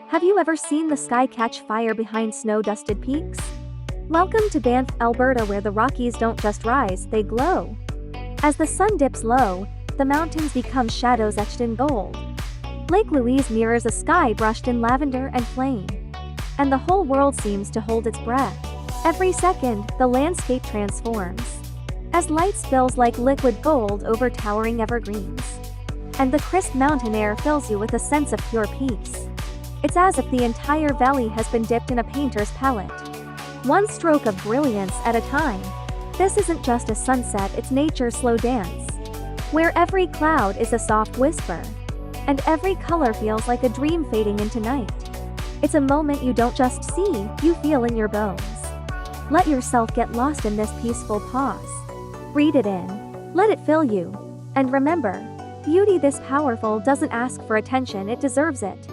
Have you ever seen the sky catch fire behind snow-dusted peaks? Welcome to Banff, Alberta, where the Rockies don't just rise, they glow. As the sun dips low, the mountains become shadows etched in gold. Lake Louise mirrors a sky brushed in lavender and flame. And the whole world seems to hold its breath. Every second, the landscape transforms, as light spills like liquid gold over towering evergreens. And the crisp mountain air fills you with a sense of pure peace. It's as if the entire valley has been dipped in a painter's palette, one stroke of brilliance at a time. This isn't just a sunset, it's nature's slow dance, where every cloud is a soft whisper, and every color feels like a dream fading into night. It's a moment you don't just see, you feel in your bones. Let yourself get lost in this peaceful pause. Breathe it in. Let it fill you. And remember, beauty this powerful doesn't ask for attention, it deserves it.